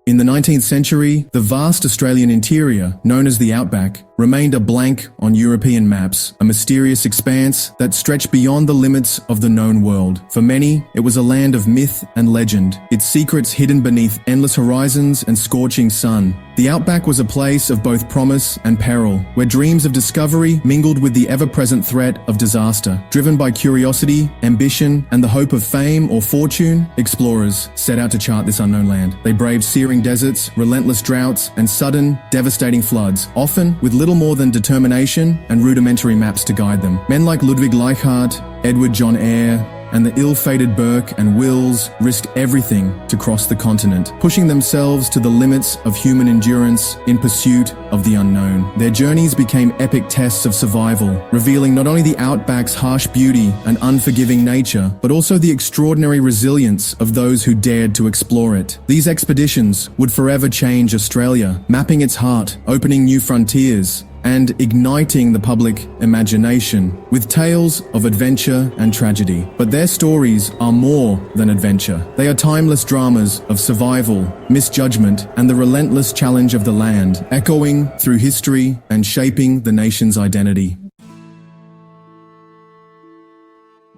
In the 19th century, the vast Australian interior, known as the Outback, remained a blank on European maps, a mysterious expanse that stretched beyond the limits of the known world. For many, it was a land of myth and legend, its secrets hidden beneath endless horizons and scorching sun. The Outback was a place of both promise and peril, where dreams of discovery mingled with the ever-present threat of disaster. Driven by curiosity, ambition, and the hope of fame or fortune, explorers set out to chart this unknown land. They braved searing deserts, relentless droughts, and sudden, devastating floods, often with little more than determination and rudimentary maps to guide them. Men like Ludwig Leichhardt, Edward John Eyre, and the ill-fated Burke and Wills risked everything to cross the continent, pushing themselves to the limits of human endurance in pursuit of the unknown. Their journeys became epic tests of survival, revealing not only the Outback's harsh beauty and unforgiving nature, but also the extraordinary resilience of those who dared to explore it. These expeditions would forever change Australia, mapping its heart, opening new frontiers, and igniting the public imagination with tales of adventure and tragedy. But their stories are more than adventure. They are timeless dramas of survival, misjudgment, and the relentless challenge of the land, echoing through history and shaping the nation's identity.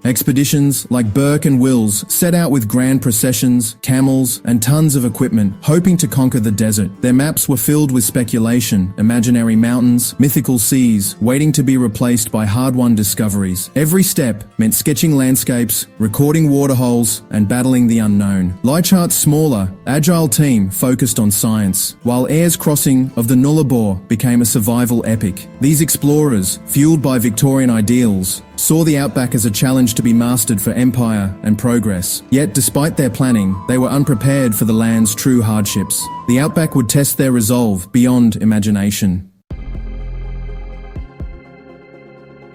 Expeditions like Burke and Wills set out with grand processions, camels, and tons of equipment, hoping to conquer the desert. Their maps were filled with speculation, imaginary mountains, mythical seas, waiting to be replaced by hard-won discoveries. Every step meant sketching landscapes, recording waterholes, and battling the unknown. Leichhardt's smaller, agile team focused on science, while Eyre's crossing of the Nullarbor became a survival epic. These explorers, fueled by Victorian ideals, saw the Outback as a challenge to be mastered for empire and progress. Yet, despite their planning, they were unprepared for the land's true hardships. The Outback would test their resolve beyond imagination.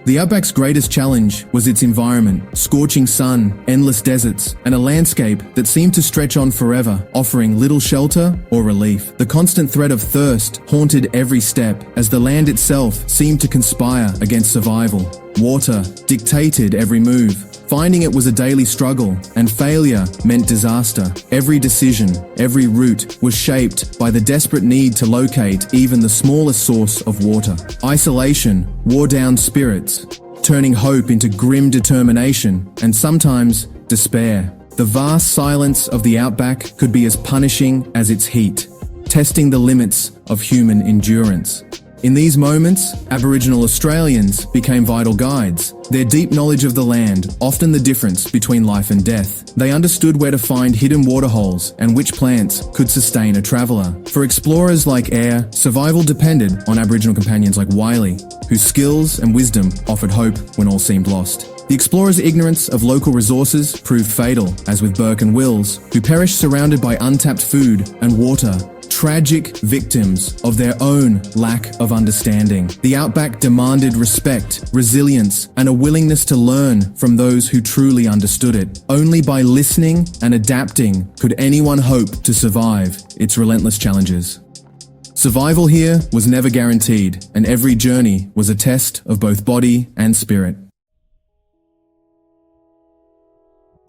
The Outback's greatest challenge was its environment: scorching sun, endless deserts, and a landscape that seemed to stretch on forever, offering little shelter or relief. The constant threat of thirst haunted every step, as the land itself seemed to conspire against survival. Water dictated every move. Finding it was a daily struggle, and failure meant disaster. Every decision, every route was shaped by the desperate need to locate even the smallest source of water. Isolation wore down spirits, turning hope into grim determination and sometimes despair. The vast silence of the Outback could be as punishing as its heat, testing the limits of human endurance. In these moments, Aboriginal Australians became vital guides. Their deep knowledge of the land, often the difference between life and death. They understood where to find hidden waterholes and which plants could sustain a traveller. For explorers like Eyre, survival depended on Aboriginal companions like Wiley, whose skills and wisdom offered hope when all seemed lost. The explorers' ignorance of local resources proved fatal, as with Burke and Wills, who perished surrounded by untapped food and water, tragic victims of their own lack of understanding. The Outback demanded respect, resilience, and a willingness to learn from those who truly understood it. Only by listening and adapting could anyone hope to survive its relentless challenges. Survival here was never guaranteed, and every journey was a test of both body and spirit.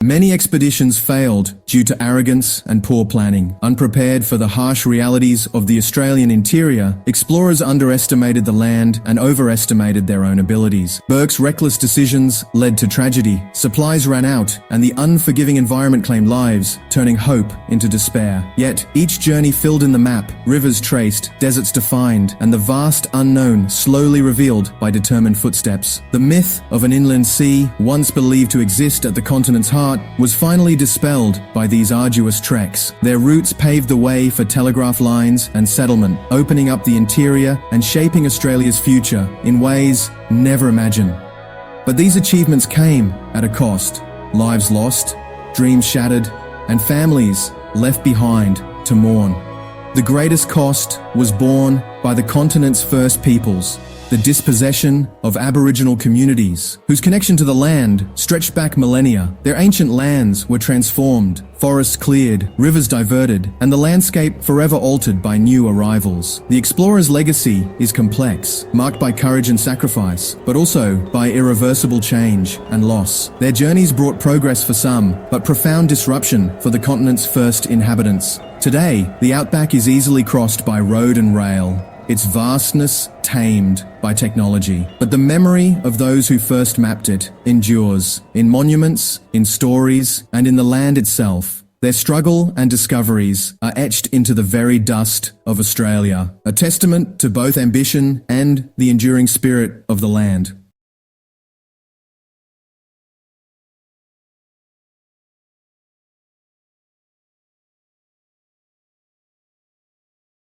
Many expeditions failed due to arrogance and poor planning. Unprepared for the harsh realities of the Australian interior, explorers underestimated the land and overestimated their own abilities. Burke's reckless decisions led to tragedy. Supplies ran out, and the unforgiving environment claimed lives, turning hope into despair. Yet, each journey filled in the map, rivers traced, deserts defined, and the vast unknown slowly revealed by determined footsteps. The myth of an inland sea, once believed to exist at the continent's heart, was finally dispelled by these arduous treks. Their routes paved the way for telegraph lines and settlement, opening up the interior and shaping Australia's future in ways never imagined. But these achievements came at a cost. Lives lost, dreams shattered, and families left behind to mourn. The greatest cost was borne by the continent's first peoples, the dispossession of Aboriginal communities, whose connection to the land stretched back millennia. Their ancient lands were transformed, forests cleared, rivers diverted, and the landscape forever altered by new arrivals. The explorer's legacy is complex, marked by courage and sacrifice, but also by irreversible change and loss. Their journeys brought progress for some, but profound disruption for the continent's first inhabitants. Today, the Outback is easily crossed by road and rail, its vastness tamed by technology. But the memory of those who first mapped it endures, in monuments, in stories, and in the land itself. Their struggle and discoveries are etched into the very dust of Australia, a testament to both ambition and the enduring spirit of the land.